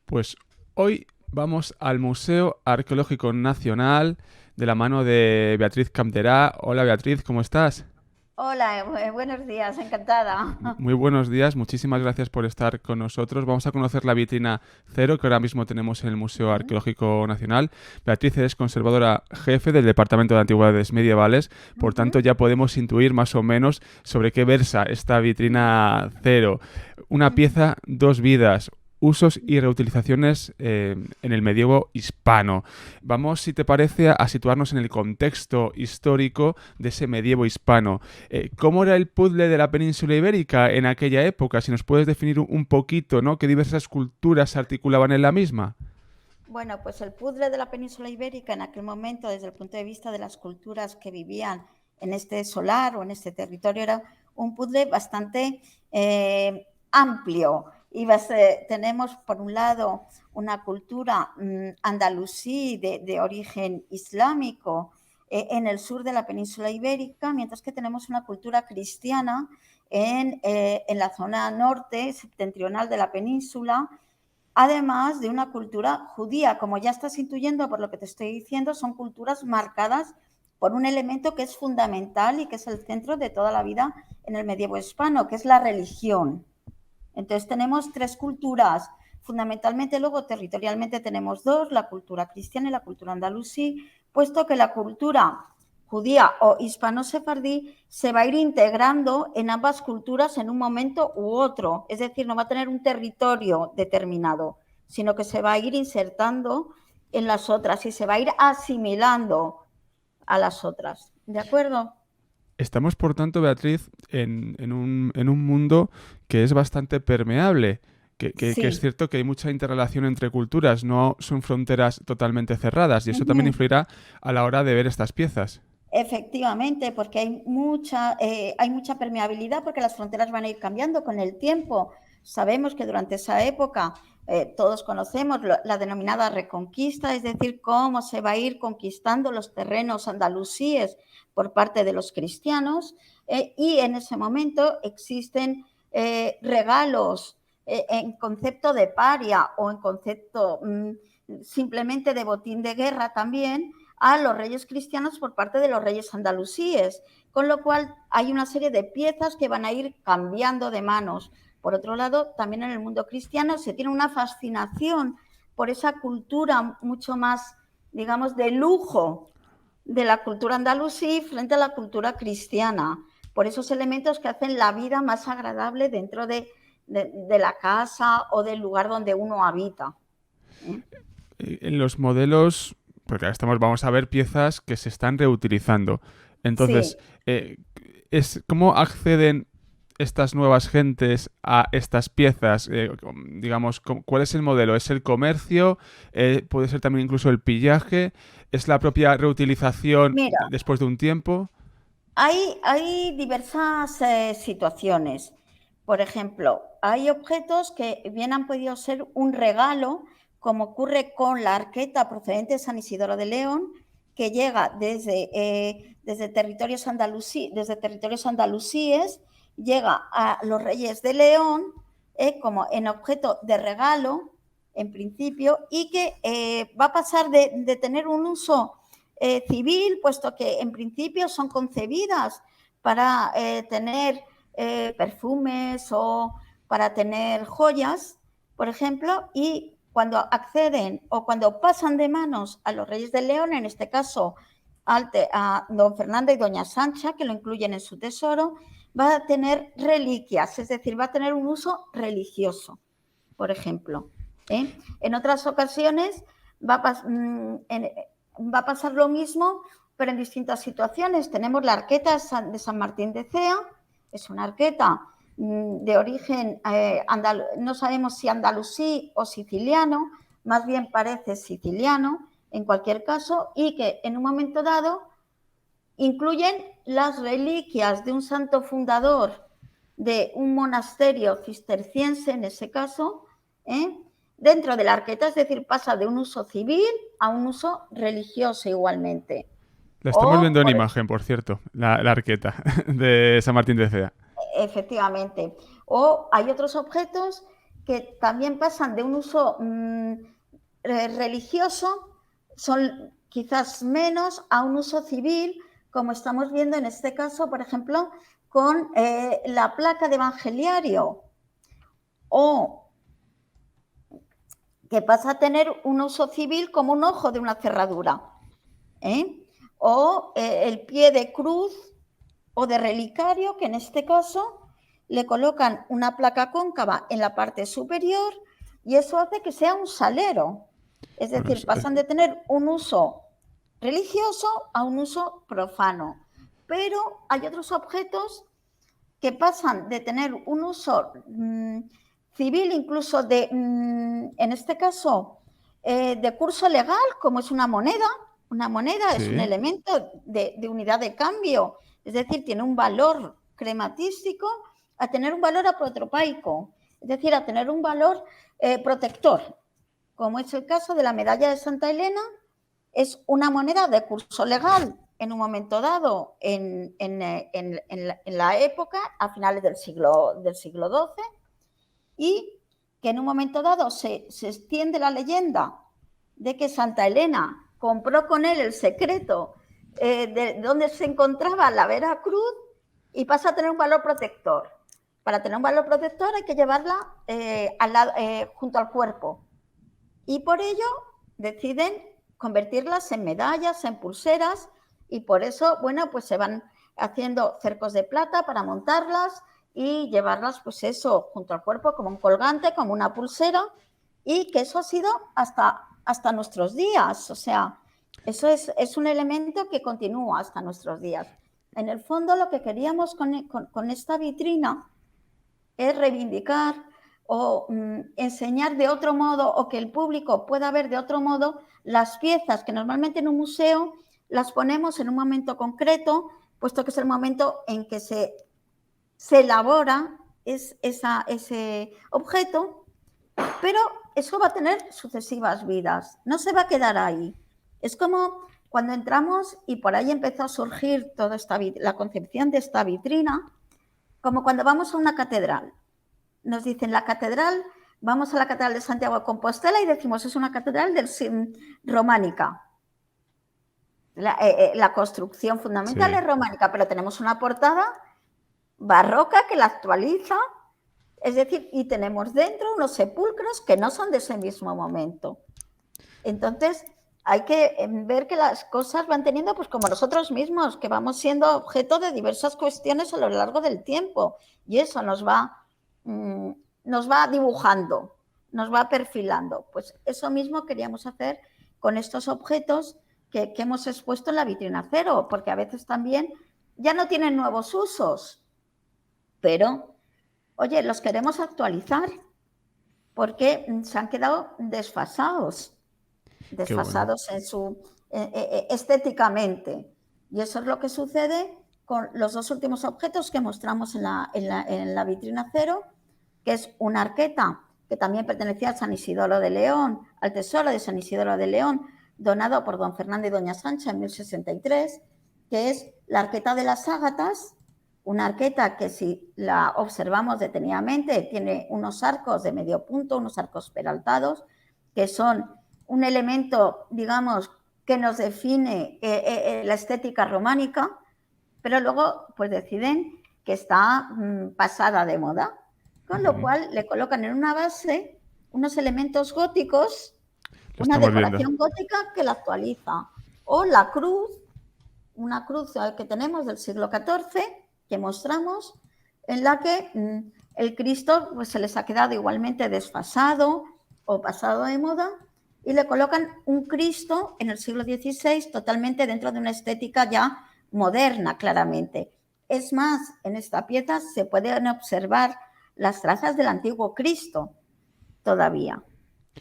Pues hoy vamos al Museo Arqueológico Nacional de la mano de Beatriz Campderá. Hola Beatriz, ¿cómo estás? Hola, buenos días, encantada. Muy buenos días, muchísimas gracias por estar con nosotros. Vamos a conocer la vitrina cero que ahora mismo tenemos en el Museo Mm, Arqueológico Nacional. Beatriz es conservadora jefe del Departamento de Antigüedades Medievales, por tanto ujú. ya podemos intuir más o menos sobre qué versa esta vitrina cero. Una pieza, dos vidas, usos y reutilizaciones en el medievo hispano. Vamos, si te parece, a situarnos en el contexto histórico de ese medievo hispano. ¿Cómo era el puzzle de la península ibérica en aquella época? Si nos puedes definir un poquito, ¿no? ¿Qué diversas culturas se articulaban en la misma? Bueno, pues el puzzle de la península ibérica en aquel momento, desde el punto de vista de las culturas que vivían en este solar o en este territorio, era un puzzle bastante amplio. Tenemos, por un lado, una cultura andalusí de origen islámico en el sur de la península ibérica, mientras que tenemos una cultura cristiana en la zona norte, septentrional de la península, además de una cultura judía. Como ya estás intuyendo por lo que te estoy diciendo, son culturas marcadas por un elemento que es fundamental y que es el centro de toda la vida en el medievo hispano, que es la religión. Entonces tenemos tres culturas. Fundamentalmente, luego territorialmente tenemos dos, la cultura cristiana y la cultura andalusí, puesto que la cultura judía o hispano-sefardí se va a ir integrando en ambas culturas en un momento u otro. Es decir, no va a tener un territorio determinado, sino que se va a ir insertando en las otras y se va a ir asimilando a las otras. ¿De acuerdo? Estamos, por tanto, Beatriz, en un mundo que es bastante permeable, que es Sí. cierto que hay mucha interrelación entre culturas, no son fronteras totalmente cerradas, y eso también Uh-huh. influirá a la hora de ver estas piezas. Efectivamente, porque hay mucha permeabilidad porque las fronteras van a ir cambiando con el tiempo. Sabemos que durante esa época todos conocemos la denominada reconquista, es decir, cómo se va a ir conquistando los terrenos andalusíes por parte de los cristianos, y en ese momento existen regalos en concepto de paria o en concepto simplemente de botín de guerra también a los reyes cristianos por parte de los reyes andalusíes, con lo cual hay una serie de piezas que van a ir cambiando de manos. Por otro lado, también en el mundo cristiano se tiene una fascinación por esa cultura mucho más, digamos, de lujo de la cultura andalusí frente a la cultura cristiana, por esos elementos que hacen la vida más agradable dentro de la casa o del lugar donde uno habita. ¿Eh? En los modelos, porque ahora vamos a ver piezas que se están reutilizando. Entonces, Sí. ¿cómo acceden estas nuevas gentes a estas piezas? Digamos, ¿cuál es el modelo? ¿Es el comercio? ¿Puede ser también incluso el pillaje? ¿Es la propia reutilización Mira, después de un tiempo? hay diversas situaciones. Por ejemplo, hay objetos que bien han podido ser un regalo, como ocurre con la arqueta procedente de San Isidoro de León, que llega desde territorios andalusíes, llega a los reyes de León como en objeto de regalo, en principio, y que va a pasar de tener un uso civil, puesto que en principio son concebidas para tener perfumes o para tener joyas, por ejemplo, y cuando acceden o cuando pasan de manos a los Reyes de León, en este caso a don Fernando y doña Sancha, que lo incluyen en su tesoro, va a tener reliquias, es decir, va a tener un uso religioso, por ejemplo. En otras ocasiones va a, va a pasar lo mismo, pero en distintas situaciones. Tenemos la arqueta de San Martín de Cea, es una arqueta de origen, no sabemos si andalusí o siciliano, más bien parece siciliano en cualquier caso, y que en un momento dado incluyen las reliquias de un santo fundador de un monasterio cisterciense, en ese caso, ¿eh? Dentro de la arqueta, es decir, pasa de un uso civil a un uso religioso igualmente. La estamos O, viendo en por, imagen, por cierto, la arqueta de San Martín de Cea. efectivamente, o hay otros objetos que también pasan de un uso religioso, son quizás menos, a un uso civil, como estamos viendo en este caso, por ejemplo, con la placa de evangeliario, o que pasa a tener un uso civil como un ojo de una cerradura, o el pie de cruz o de relicario, que en este caso le colocan una placa cóncava en la parte superior y eso hace que sea un salero. Es decir, pasan de tener un uso religioso a un uso profano. Pero hay otros objetos que pasan de tener un uso civil, incluso de, en este caso, de curso legal, como es una moneda. Una moneda es un elemento de unidad de cambio, es decir, tiene un valor crematístico, a tener un valor apotropaico, es decir, a tener un valor protector, como es el caso de la medalla de Santa Elena. Es una moneda de curso legal en un momento dado en la época, a finales del siglo XII, y que en un momento dado se extiende la leyenda de que Santa Elena compró con él el secreto de dónde se encontraba la Vera Cruz y pasa a tener un valor protector. Para tener un valor protector hay que llevarla junto al cuerpo. Y por ello deciden convertirlas en medallas, en pulseras, y por eso, bueno, pues se van haciendo cercos de plata para montarlas y llevarlas, pues eso, junto al cuerpo como un colgante, como una pulsera, y que eso ha sido hasta nuestros días. O sea, eso es un elemento que continúa hasta nuestros días. En el fondo, lo que queríamos con esta vitrina es reivindicar o enseñar de otro modo, o que el público pueda ver de otro modo las piezas que normalmente en un museo las ponemos en un momento concreto, puesto que es el momento en que se elabora ese objeto, pero eso va a tener sucesivas vidas, no se va a quedar ahí. Es como cuando entramos y por ahí empezó a surgir toda la concepción de esta vitrina, como cuando vamos a una catedral. Nos dicen la catedral, vamos a la catedral de Santiago de Compostela y decimos es una catedral románica. La construcción fundamental es románica, pero tenemos una portada barroca que la actualiza, es decir, y tenemos dentro unos sepulcros que no son de ese mismo momento. Entonces, hay que ver que las cosas van teniendo, pues como nosotros mismos, que vamos siendo objeto de diversas cuestiones a lo largo del tiempo, y eso nos va dibujando, nos va perfilando. Pues eso mismo queríamos hacer con estos objetos que hemos expuesto en la vitrina cero, porque a veces también ya no tienen nuevos usos, pero, oye, los queremos actualizar porque se han quedado desfasados en su estéticamente. Y eso es lo que sucede con los dos últimos objetos que mostramos en la vitrina cero, que es una arqueta que también pertenecía a San Isidoro de León, al tesoro de San Isidoro de León, donado por don Fernando y doña Sancha en 1063, que es la arqueta de las ágatas, una arqueta que si la observamos detenidamente tiene unos arcos de medio punto, unos arcos peraltados, que son un elemento, digamos, que nos define la estética románica, pero luego pues deciden que está pasada de moda, con lo cual le colocan en una base unos elementos góticos, una decoración gótica que la actualiza, o la cruz, una cruz que tenemos del siglo XIV, que mostramos, en la que el Cristo pues, se les ha quedado igualmente desfasado o pasado de moda, y le colocan un Cristo en el siglo XVI totalmente dentro de una estética ya moderna, claramente. Es más, en esta pieza se pueden observar las trazas del antiguo Cristo todavía.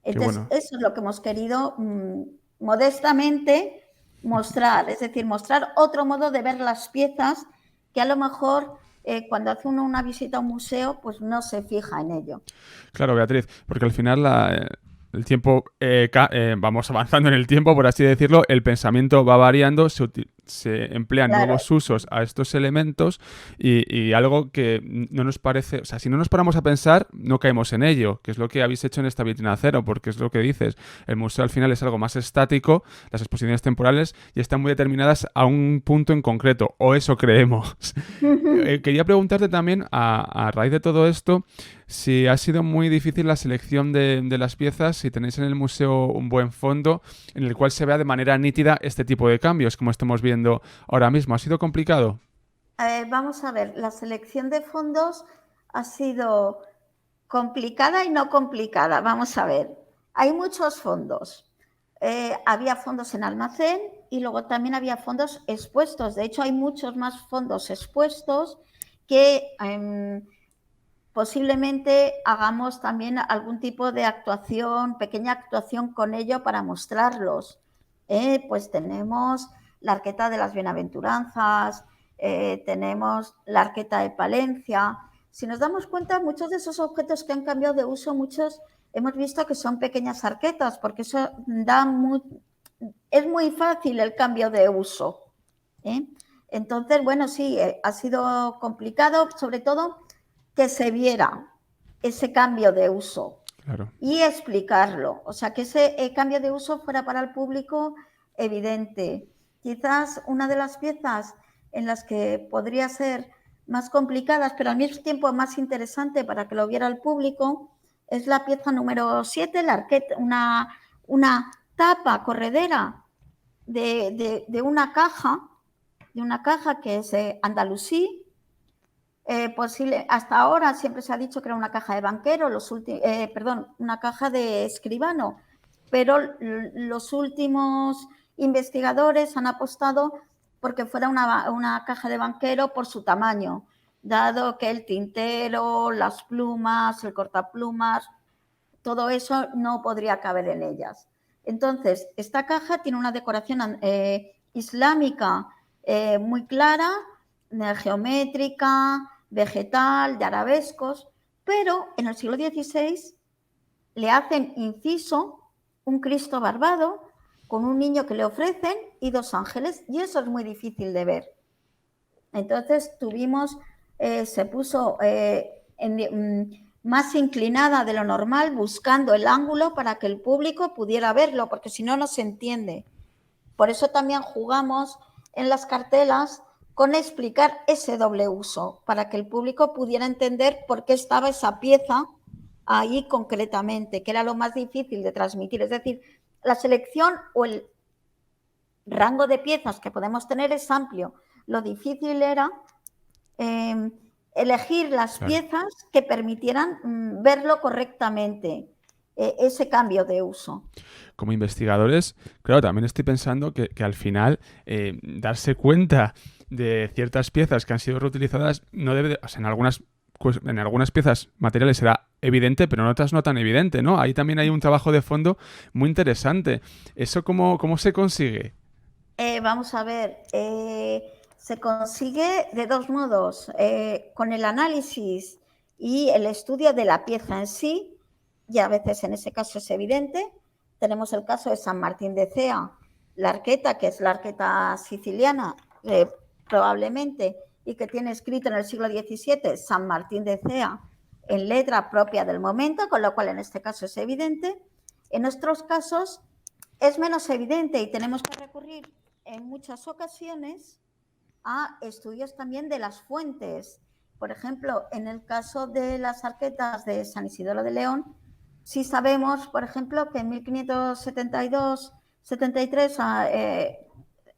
Entonces, eso es lo que hemos querido modestamente mostrar, es decir, mostrar otro modo de ver las piezas que a lo mejor cuando hace uno una visita a un museo, pues no se fija en ello. Claro, Beatriz, porque al final el tiempo, vamos avanzando en el tiempo, por así decirlo, el pensamiento va variando, se emplean Claro. nuevos usos a estos elementos y algo que no nos parece, o sea, si no nos paramos a pensar, no caemos en ello, que es lo que habéis hecho en esta vitrina cero, porque es lo que dices, el museo al final es algo más estático, las exposiciones temporales y están muy determinadas a un punto en concreto, o eso creemos. Quería preguntarte también, a raíz de todo esto, si ha sido muy difícil la selección de las piezas, si tenéis en el museo un buen fondo en el cual se vea de manera nítida este tipo de cambios, como estamos viendo ahora mismo. ¿Ha sido complicado? Vamos a ver, la selección de fondos ha sido complicada y no complicada. Vamos a ver, hay muchos fondos. Había fondos en almacén y luego también había fondos expuestos. De hecho, hay muchos más fondos expuestos que posiblemente hagamos también algún tipo de actuación, pequeña actuación con ello para mostrarlos. Pues tenemos la Arqueta de las Bienaventuranzas, tenemos la Arqueta de Palencia. Si nos damos cuenta, muchos de esos objetos que han cambiado de uso, muchos hemos visto que son pequeñas arquetas, porque eso es muy fácil el cambio de uso. Entonces, bueno, sí, ha sido complicado, sobre todo que se viera ese cambio de uso. Claro. Y explicarlo, o sea, que ese cambio de uso fuera para el público evidente. Quizás una de las piezas en las que podría ser más complicadas, pero al mismo tiempo más interesante para que lo viera el público, es la pieza número 7, la arqueta, una tapa corredera de una caja que es Andalusí. Hasta ahora siempre se ha dicho que era una caja de banquero, una caja de escribano, pero los últimos investigadores han apostado porque fuera una caja de banquero por su tamaño, dado que el tintero, las plumas, el cortaplumas, todo eso no podría caber en ellas. Entonces, esta caja tiene una decoración islámica muy clara, geométrica, vegetal, de arabescos, pero en el siglo XVI le hacen inciso un Cristo barbado con un niño que le ofrecen y dos ángeles, y eso es muy difícil de ver. Entonces se puso más inclinada de lo normal, buscando el ángulo para que el público pudiera verlo, porque si no, no se entiende. Por eso también jugamos en las cartelas con explicar ese doble uso, para que el público pudiera entender por qué estaba esa pieza ahí concretamente, que era lo más difícil de transmitir. Es decir, la selección o el rango de piezas que podemos tener es amplio. Lo difícil era elegir las piezas que permitieran verlo correctamente, ese cambio de uso. Como investigadores, claro, también estoy pensando que al final darse cuenta de ciertas piezas que han sido reutilizadas no debe o sea, en algunas piezas materiales será evidente, pero en otras no tan evidente, ¿no? Ahí también hay un trabajo de fondo muy interesante. ¿Eso cómo se consigue? Vamos a ver, se consigue de dos modos, con el análisis y el estudio de la pieza en sí, y a veces en ese caso es evidente. Tenemos el caso de San Martín de Cea, la arqueta, que es la arqueta siciliana, probablemente, y que tiene escrito en el siglo XVII San Martín de Cea en letra propia del momento, con lo cual en este caso es evidente. En otros casos es menos evidente y tenemos que recurrir en muchas ocasiones a estudios también de las fuentes. Por ejemplo, en el caso de las arquetas de San Isidoro de León, sí sabemos, por ejemplo, que en 1572-73,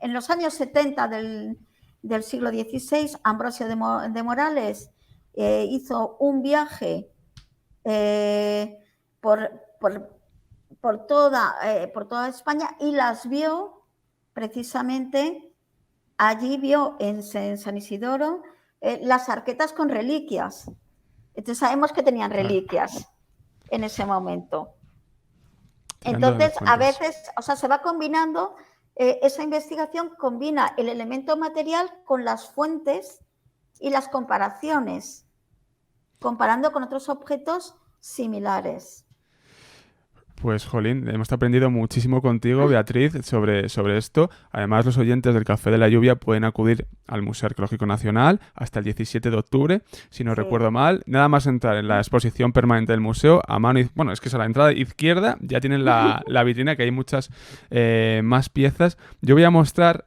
en los años 70 del siglo XVI, Ambrosio de Morales hizo un viaje por toda España y las vio precisamente. Allí vio en San Isidoro las arquetas con reliquias. Entonces sabemos que tenían reliquias en ese momento. Entonces, a veces, o sea, se va combinando, esa investigación combina el elemento material con las fuentes y las comparaciones, comparando con otros objetos similares. Pues, jolín, hemos aprendido muchísimo contigo, Beatriz, sobre esto. Además, los oyentes del Café de la Lluvia pueden acudir al Museo Arqueológico Nacional hasta el 17 de octubre, si no Sí. recuerdo mal. Nada más entrar en la exposición permanente del museo, a mano, bueno, es que es a la entrada izquierda, ya tienen la vitrina, que hay muchas más piezas. Yo voy a mostrar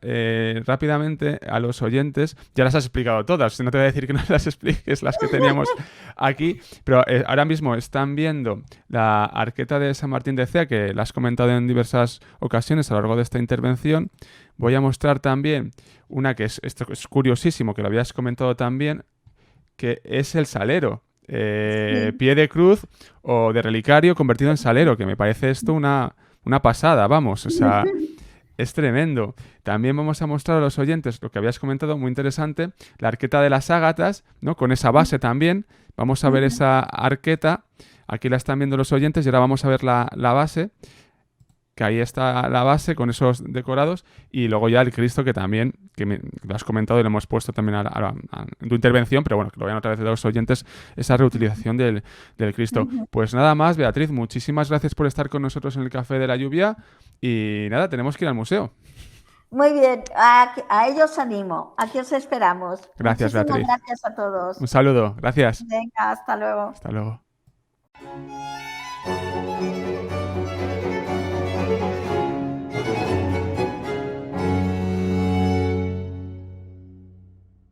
rápidamente a los oyentes, ya las has explicado todas, no te voy a decir que no las expliques, las que teníamos aquí, pero ahora mismo están viendo la arqueta de San Martín de Cea, que la has comentado en diversas ocasiones a lo largo de esta intervención. Voy a mostrar también una que esto es curiosísimo, que lo habías comentado también, que es el salero. Sí. Pie de cruz o de relicario convertido en salero, que me parece esto una pasada, vamos, o sea, es tremendo. También vamos a mostrar a los oyentes lo que habías comentado, muy interesante, la arqueta de las ágatas, ¿no? Con esa base también. Vamos a ver esa arqueta. Aquí la están viendo los oyentes y ahora vamos a ver la base, que ahí está la base con esos decorados, y luego ya el Cristo, que también, lo has comentado y lo hemos puesto también en tu intervención, pero bueno, que lo vean otra vez de los oyentes, esa reutilización del Cristo. Pues nada más, Beatriz, muchísimas gracias por estar con nosotros en el Café de la Lluvia, y nada, tenemos que ir al museo. Muy bien, a ellos animo, aquí os esperamos. Gracias, Muchísimas Beatriz. gracias a todos. Un saludo, gracias. Venga, hasta luego. Hasta luego.